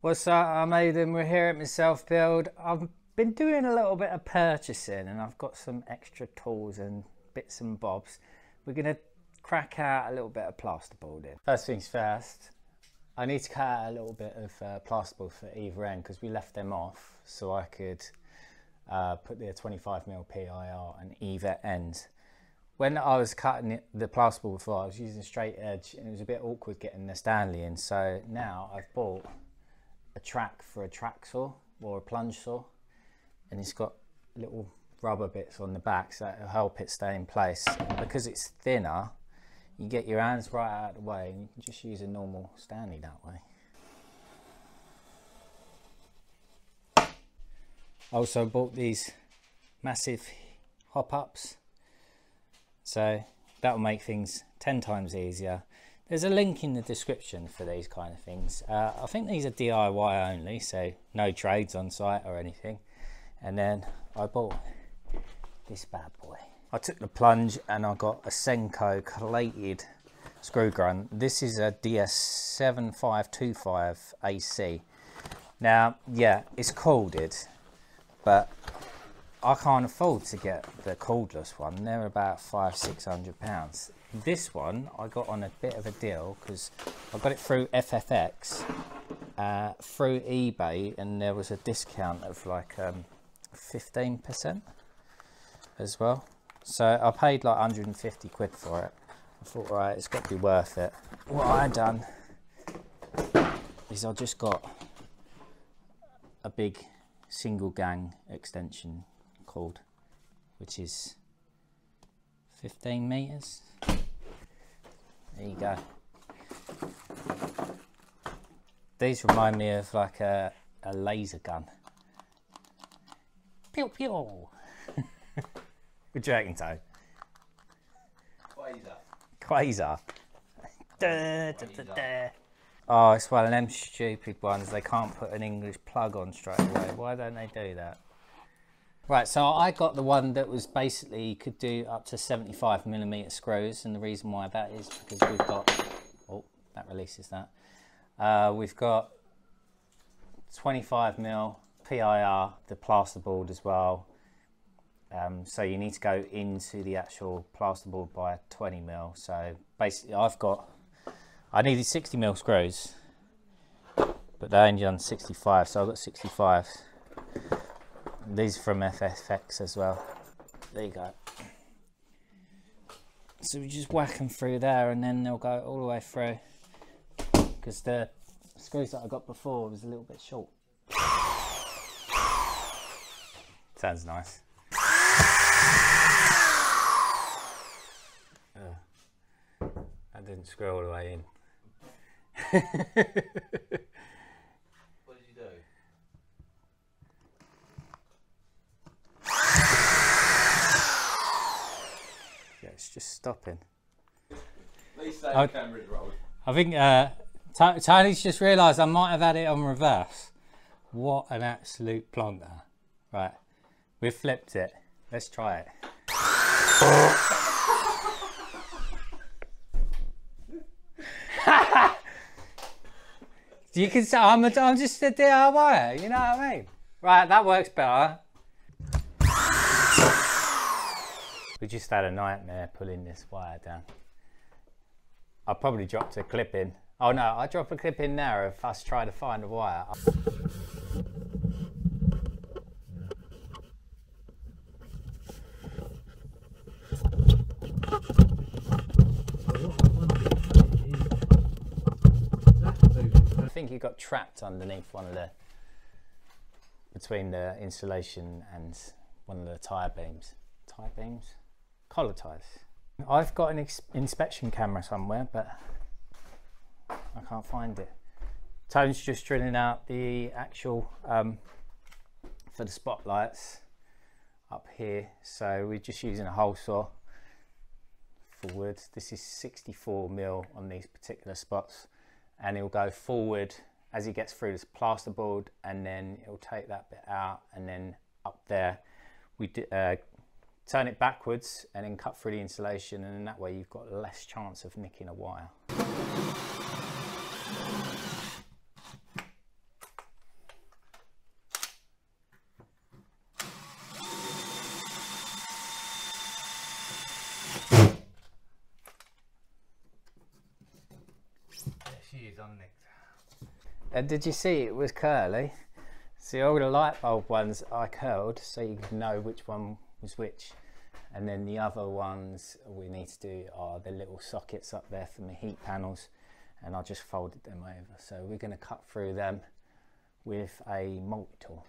What's up, I'm Aidan, we're here at my self-build. I've been doing a little bit of purchasing and I've got some extra tools and bits and bobs. We're going to crack out a little bit of plasterboarding. First things first, I need to cut out a little bit of plasterboard for either end because we left them off so I could put the 25mm PIR on either end. When I was cutting the plasterboard before, I was using straight edge and it was a bit awkward getting the Stanley in, so now I've bought a track for a track saw or a plunge saw, and it's got little rubber bits on the back so it'll help it stay in place. Because it's thinner, you get your hands right out of the way and you can just use a normal Stanley that way. I also bought these massive hop-ups, so that will make things 10 times easier. There's a link in the description for these kind of things. I think these are DIY only, so no trades on site or anything. And then I bought this bad boy. I took the plunge and I got a Senco collated screw gun. This is a DS7525 AC. Now, yeah, it's corded, but I can't afford to get the cordless one. They're about £500–600. This one I got on a bit of a deal because I got it through FFX, through eBay, and there was a discount of like 15% as well. So I paid like 150 quid for it. I thought, right, it's got to be worth it. What I done is I just got a big single gang extension cord, which is 15 meters. There you go. These remind me of like a laser gun. Pew pew. Good dragon toe. Quasar. Da, da, da, da. Oh, it's one of them stupid ones. They can't put an English plug on straight away. Why don't they do that? Right, so I got the one that was basically, could do up to 75mm screws, and the reason why that is because we've got, oh, that releases that. We've got 25mm PIR, the plasterboard as well. So you need to go into the actual plasterboard by 20mm. So basically I needed 60mm screws, but they only done 65, so I've got 65. These are from FFX as well. There you go. So we just whack them through there and then they'll go all the way through, because the screws that I got before was a little bit short. Sounds nice. That didn't screw all the way in. What did you do? Yeah, it's just stopping. At least the camera's rolled. I think Tony's just realised I might have had it on reverse. What an absolute plonker. Right, we've flipped it. Let's try it. You can say I'm just a DIY, you know what I mean? Right, that works better. We just had a nightmare pulling this wire down. I probably dropped a clip in. Oh no, I dropped a clip in there of us trying to find a wire. I think you got trapped underneath one of the, between the insulation and one of the tyre beams. Tyre beams? Collar ties. I've got an inspection camera somewhere, but I can't find it. Tone's just drilling out the actual, for the spotlights up here. So we're just using a hole saw forward. This is 64mm on these particular spots, and it'll go forward as he gets through this plasterboard, and then it'll take that bit out, and then up there we turn it backwards and then cut through the insulation, and in that way you've got less chance of nicking a wire. unnicked. And did you see it was curly? See, all the light bulb ones I curled so you could know which one was which. And then the other ones we need to do are the little sockets up there for my heat panels, and I just folded them over. So we're going to cut through them with a multi-tool.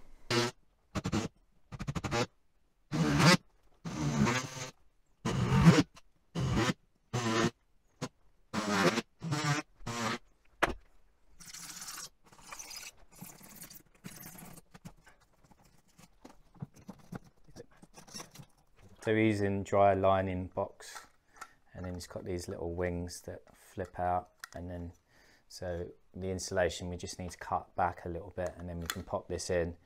So he's in dry lining box, and then he's got these little wings that flip out, and then so the insulation we just need to cut back a little bit, and then we can pop this in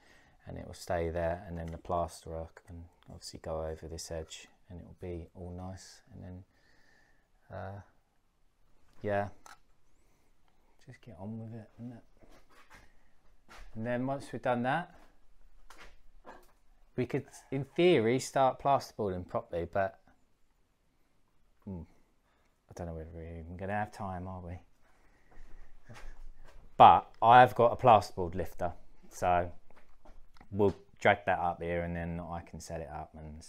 and it will stay there, and then the plasterer can obviously go over this edge and it will be all nice. And then yeah, just get on with it, isn't it? And then once we've done that, we could, in theory, start plasterboarding properly, but I don't know whether we're even going to have time, are we? But I've got a plasterboard lifter, so we'll drag that up here and then I can set it up, and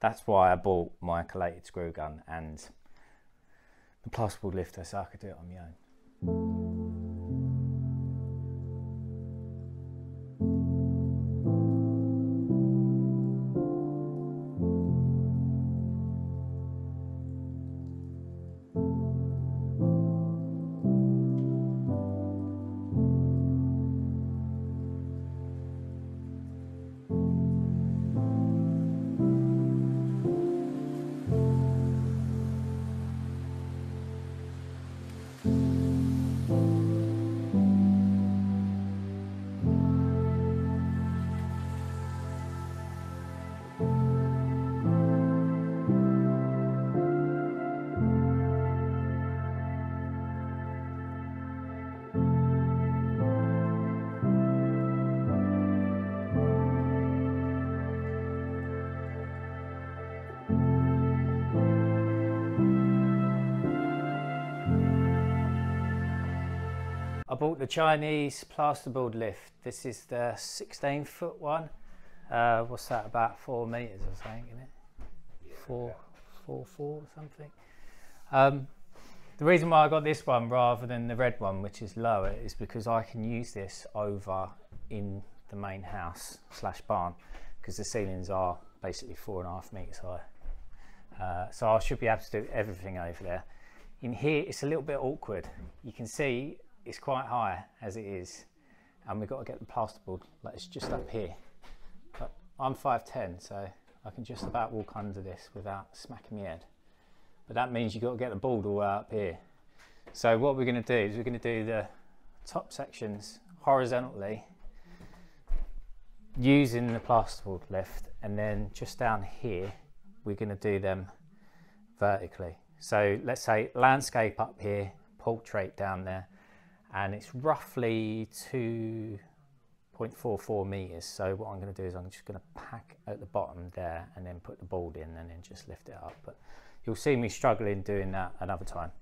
that's why I bought my collated screw gun and the plasterboard lifter, so I could do it on my own. I bought the Chinese plasterboard lift. This is the 16-foot one. What's that, about 4 meters or something, isn't it? Yeah, 4 or something. The reason why I got this one rather than the red one, which is lower, is because I can use this over in the main house / barn, because the ceilings are basically 4.5 meters high. So I should be able to do everything over there. In here, it's a little bit awkward. You can see it's quite high as it is, and we've got to get the plasterboard, like it's just up here. But I'm 5'10", so I can just about walk under this without smacking my head. But that means you've got to get the board all the way up here. So what we're going to do is we're going to do the top sections horizontally using the plasterboard lift, and then just down here we're going to do them vertically. So let's say landscape up here, portrait down there, and it's roughly 2.44 meters. So what I'm going to do is I'm just going to pack at the bottom there and then put the board in and then just lift it up. But you'll see me struggling doing that another time.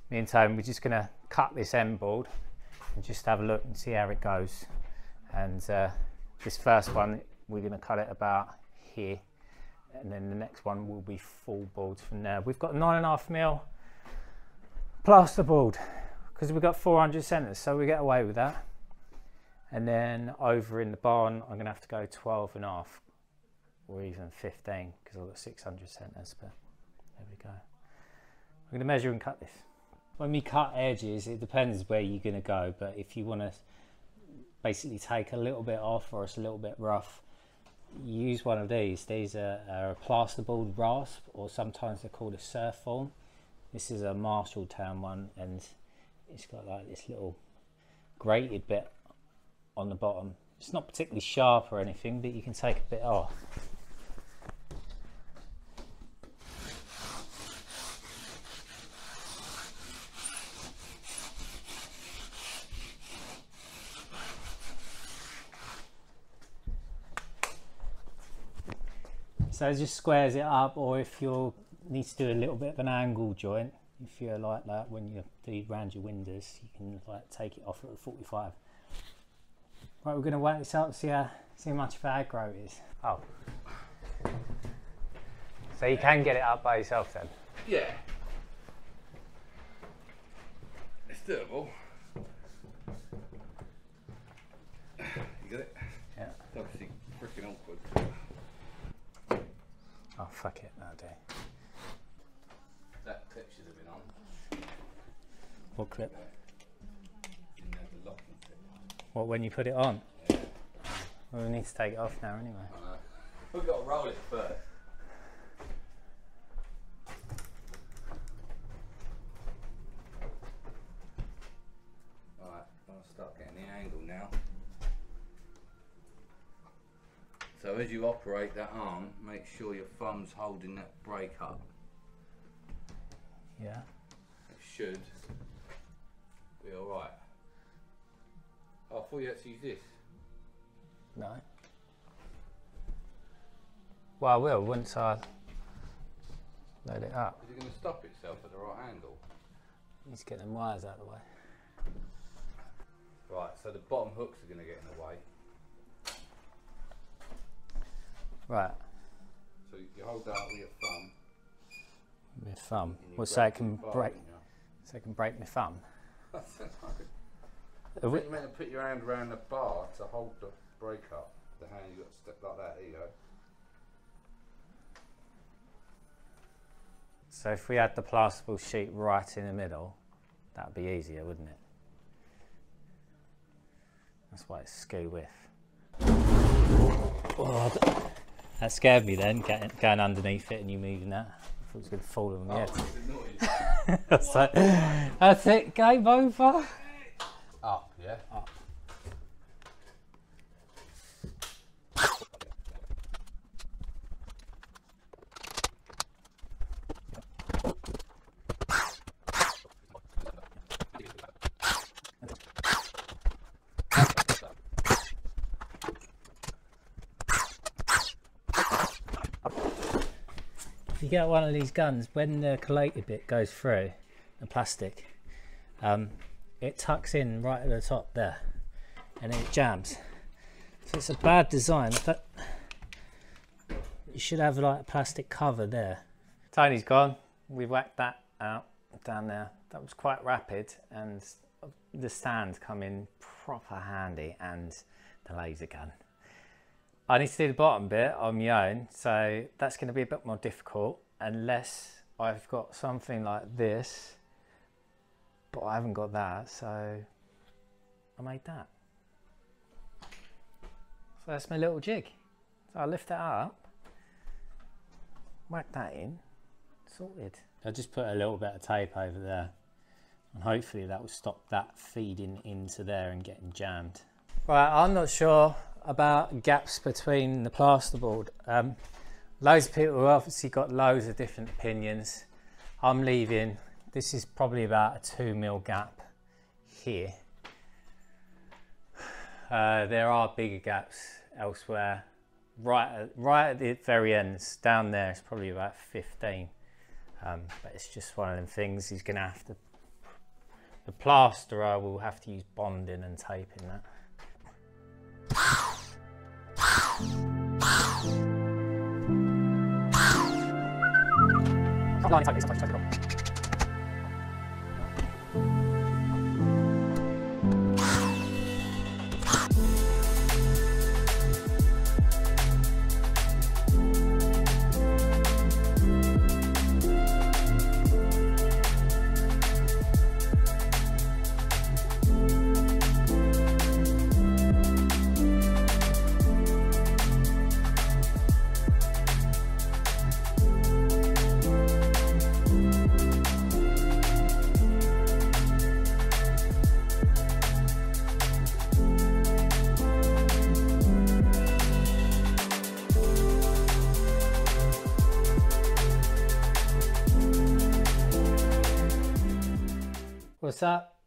Me and Tone, we're just going to cut this end board and just have a look and see how it goes. And this first one, we're going to cut it about here, and then the next one will be full boards from there. We've got 9.5mm plasterboard because we've got 400 centers, so we get away with that. And then over in the barn, I'm going to have to go 12.5 or even 15 because I've got 600 centers. But there we go. I'm going to measure and cut this. When we cut edges, it depends where you're going to go, but if you want to basically take a little bit off or it's a little bit rough, use one of these. These are a plasterboard rasp, or sometimes they're called a surf form. This is a Marshalltown one, and it's got like this little grated bit on the bottom. It's not particularly sharp or anything, but you can take a bit off. So it just squares it up, or if you need to do a little bit of an angle joint, if you're like that, when you do round your windows, you can like take it off at 45. Right, we're going to whack this up, see how much of an aggro it is. Oh. So you can get it up by yourself then? Yeah. It's doable. You get it? Yeah. It's obviously freaking awkward. Oh, fuck it, that'll do. That clip should have been on. What clip? Didn't have the locking clip. What, when you put it on? Yeah. Well, we need to take it off now anyway. I know. We've got to roll it first. Alright, I'll start getting the angle now. So as you operate that arm, make sure your thumb's holding that brake up. Yeah. It should be alright. Oh, I thought you had to use this. No. Well, I will once I load it up. Is it going to stop itself at the right angle? Need to get them wires out of the way. Right, so the bottom hooks are going to get in the way. Right. So you hold that with your thumb. My thumb. and you Well, so grab it can the bar, break. don't you? So it can break my thumb. I think you're meant to put your hand around the bar to hold the brake up. The hand you got to step like that. There you go. So if we had the plasterboard sheet right in the middle, that'd be easier, wouldn't it? That's why it's skew width. Oh, that scared me then, going underneath it and you moving that. I thought it was going to fall on my head. I was like, that's it, game over. Up, yeah? Up. If you get one of these guns, when the collated bit goes through the plastic, it tucks in right at the top there and then it jams. So it's a bad design, but you should have like a plastic cover there. Tony's gone. We whacked that out down there. That was quite rapid, and the stands come in proper handy, and the laser gun. I need to do the bottom bit on my own, so that's going to be a bit more difficult unless I've got something like this, but I haven't got that, so I made that. So that's my little jig. So I lift that up, whack that in, sorted. I just put a little bit of tape over there, and hopefully that will stop that feeding into there and getting jammed. Right, I'm not sure about gaps between the plasterboard. Loads of people have obviously got loads of different opinions. I'm leaving, this is probably about a 2mm gap here. There are bigger gaps elsewhere. Right at the very ends, down there it's probably about 15. But it's just one of them things. He's gonna have to, the plasterer will have to use bonding and taping that. What's up?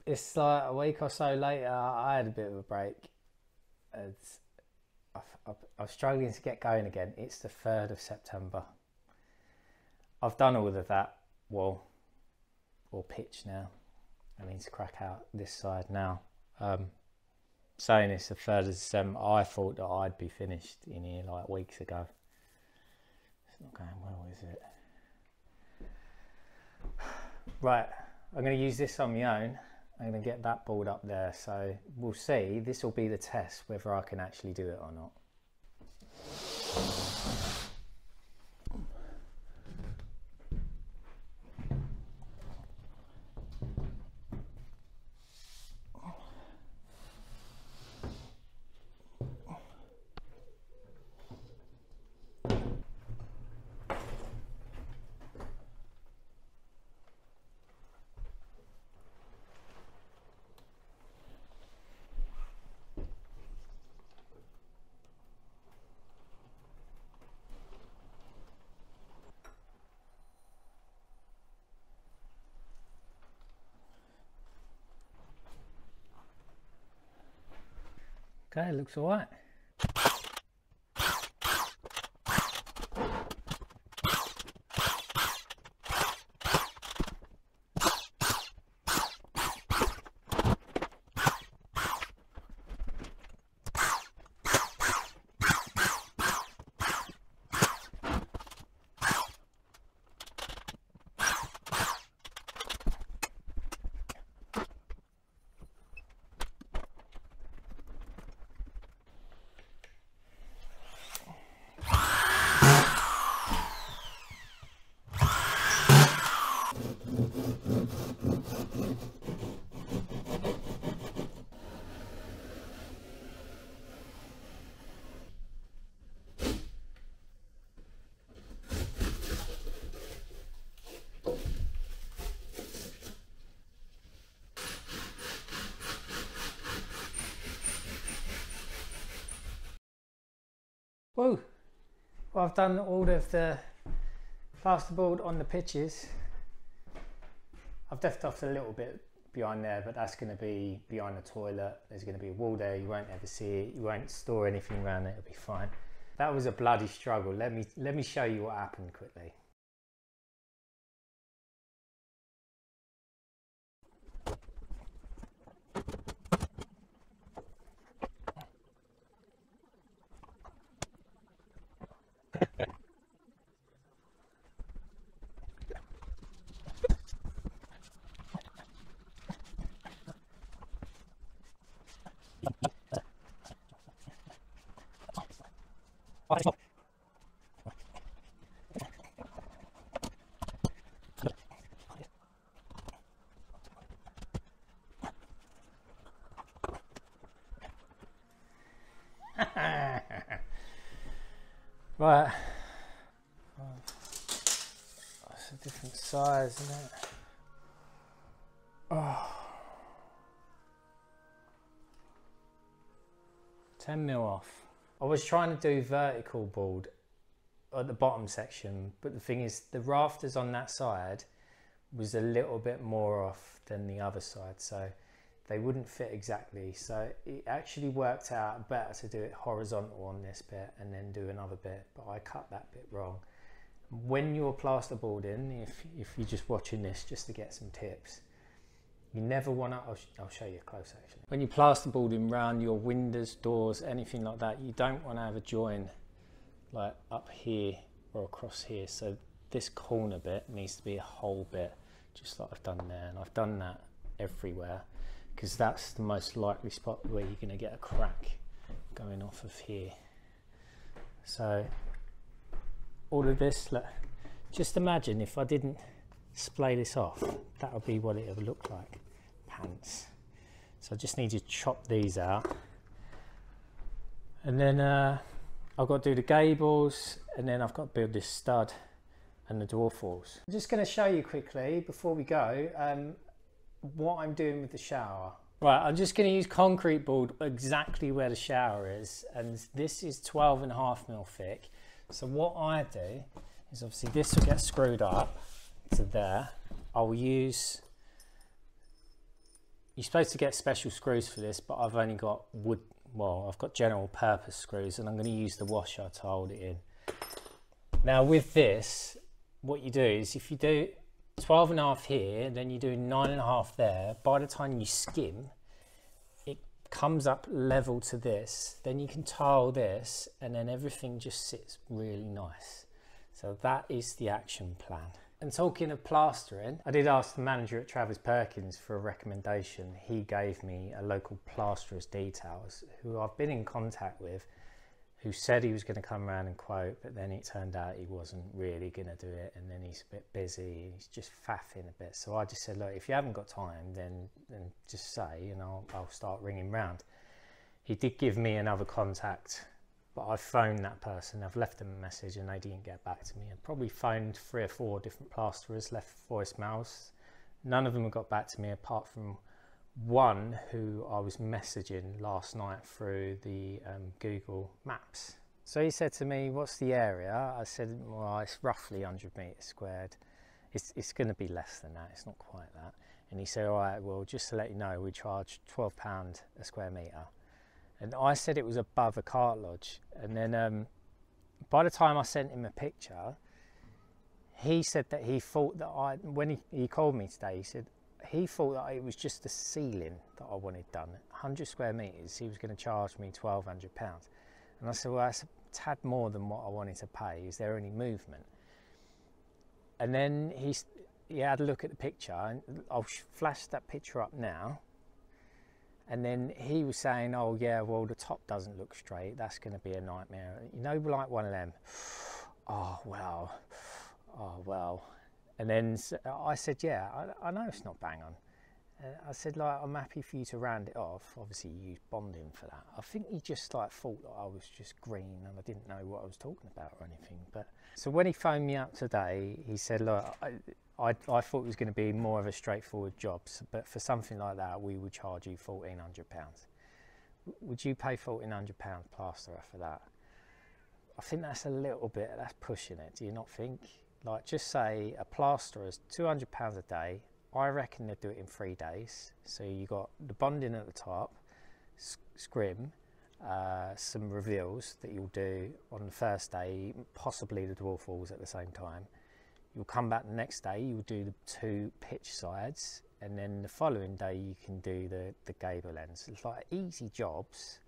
It's like a week or so later. I had a bit of a break. I'm struggling to get going again. It's the 3rd of September. I've done all of that. Well, or pitch now. I need to crack out this side now. Saying this the 3rd of December, I thought that I'd be finished in here like weeks ago. It's not going well, is it? Right, I'm going to use this on my own. I'm going to get that board up there, so we'll see. This will be the test whether I can actually do it or not. Okay, looks all right. Woo! Well, I've done all of the plasterboard on the pitches. I've left off a little bit behind there, but that's going to be behind the toilet. There's going to be a wall there. You won't ever see it. You won't store anything around it. It'll be fine. That was a bloody struggle. Let me show you what happened quickly. Right, that's a different size, isn't it? Oh. 10 mil off. I was trying to do vertical board at the bottom section, but the thing is the rafters on that side was a little bit more off than the other side, so they wouldn't fit exactly. So it actually worked out better to do it horizontal on this bit and then do another bit, but I cut that bit wrong. When you're plasterboarding, if you're just watching this just to get some tips, you never want to, I'll show you close actually. When you're plasterboarding around your windows, doors, anything like that, you don't want to have a join like up here or across here. So this corner bit needs to be a whole bit, just like I've done there. And I've done that everywhere, because that's the most likely spot where you're going to get a crack going off of here. So all of this, look, just imagine if I didn't splay this off, that would be what it would look like. Pants. So I just need to chop these out, and then I've got to do the gables, and then I've got to build this stud and the door falls. I'm just going to show you quickly before we go what I'm doing with the shower. Right, I'm just going to use concrete board exactly where the shower is, and this is 12.5 mil thick. So what I do is, obviously this will get screwed up to there. I'll use, you're supposed to get special screws for this, but I've only got wood, well, I've got general purpose screws, and I'm going to use the washer to hold it in. Now with this, what you do is, if you do 12.5 here, then you're doing 9.5 there. By the time you skim, it comes up level to this, then you can tile this, and then everything just sits really nice. So that is the action plan. And talking of plastering, I did ask the manager at Travers Perkins for a recommendation. He gave me a local plasterer's details who I've been in contact with, who said he was going to come around and quote, but then it turned out he wasn't really going to do it, and then he's a bit busy, he's just faffing a bit. So I just said, look, if you haven't got time, then just say, and I'll start ringing round. He did give me another contact, but I phoned that person. I've left them a message and they didn't get back to me. I probably phoned 3 or 4 different plasterers, left voicemails. None of them got back to me apart from one who I was messaging last night through the Google Maps. So he said to me, what's the area? I said, well, it's roughly 100 metres squared. It's going to be less than that, it's not quite that. And he said, all right, well, just to let you know, we charge £12 a square metre. And I said it was above a cart lodge. And then by the time I sent him a picture, he said that he thought that when he called me today, he said, he thought that it was just the ceiling that I wanted done. 100 square metres, he was going to charge me £1,200. And I said, well, that's a tad more than what I wanted to pay. Is there any movement? And then he had a look at the picture, and I'll flash that picture up now. And then he was saying, oh yeah, well, the top doesn't look straight. That's going to be a nightmare. You know, like one of them, oh, well. And then I said, yeah, I know it's not bang on. I said, like, I'm happy for you to round it off. Obviously, you use bonding for that. I think he just like thought that I was just green and I didn't know what I was talking about or anything. But so when he phoned me up today, he said, look, I thought it was going to be more of a straightforward job, but for something like that, we would charge you £1,400. Would you pay £1,400 plasterer for that? I think that's a little bit, that's pushing it. Do you not think? Like, just say a plasterer is £200 a day. I reckon they'd do it in 3 days. So you got the bonding at the top, scrim, some reveals that you'll do on the first day, possibly the dwarf walls at the same time. You'll come back the next day, you'll do the 2 pitch sides, and then the following day you can do the gable ends. It's like easy jobs.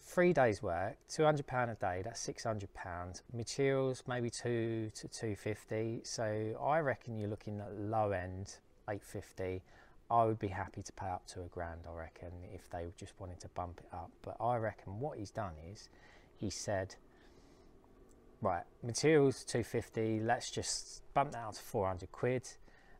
3 days work, £200 a day, that's £600. Materials maybe 2 to 250. So I reckon you're looking at low end £850. I would be happy to pay up to £1,000, I reckon, if they just wanted to bump it up. But I reckon what he's done is he said, right, materials 250, let's just bump that out to 400 quid.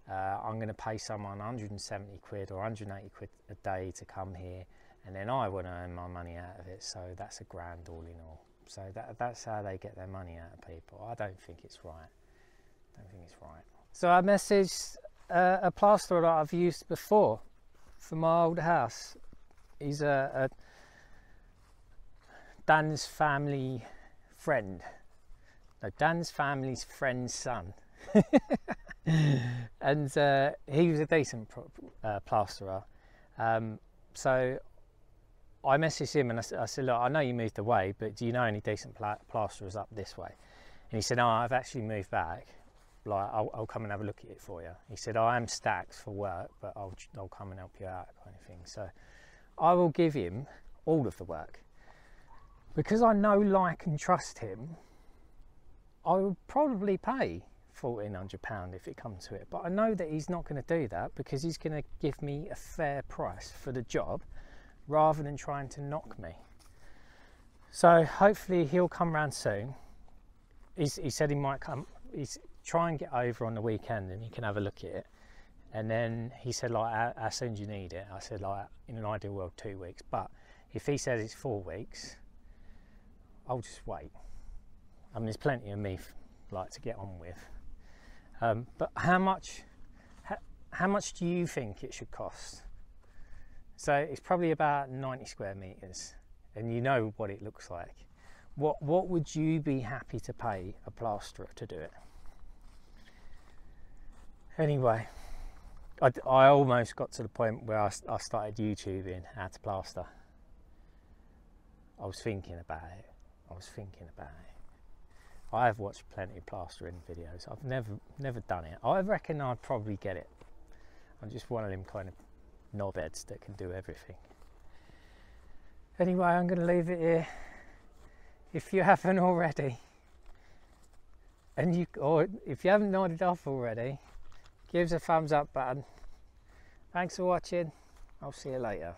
I'm going to pay someone 170 quid or 180 quid a day to come here, and then I want to earn my money out of it, so that's £1,000 all in all. So that's how they get their money out of people. I don't think it's right. So I messaged a plasterer that I've used before for my old house. He's a Dan's family friend. No, Dan's family's friend's son. And he was a decent plasterer. So I messaged him and I said, look, I know you moved away, but do you know any decent plasterers up this way? And he said, oh, I've actually moved back. Like, I'll come and have a look at it for you. He said, I am stacked for work, but I'll come and help you out, kind of thing. So I will give him all of the work. Because I know, like, and trust him, I would probably pay £1,400 if it comes to it. But I know that he's not going to do that, because he's going to give me a fair price for the job rather than trying to knock me. So hopefully he'll come round soon. He said he might come. He's try and get over on the weekend and you can have a look at it. And then he said, like, how soon do you need it? I said, like, in an ideal world, 2 weeks. But if he says it's 4 weeks, I'll just wait. I mean, there's plenty of me like to get on with. But how much do you think it should cost? So it's probably about 90 square meters, and you know what it looks like. What would you be happy to pay a plasterer to do it? Anyway, I almost got to the point where I started YouTubing how to plaster. I was thinking about it. I have watched plenty of plastering videos. I've never done it. I reckon I'd probably get it. I'm just one of them kind of knobheads that can do everything. Anyway, I'm going to leave it here. If you haven't already, or if you haven't nodded off already, give us a thumbs up button. Thanks for watching. I'll see you later.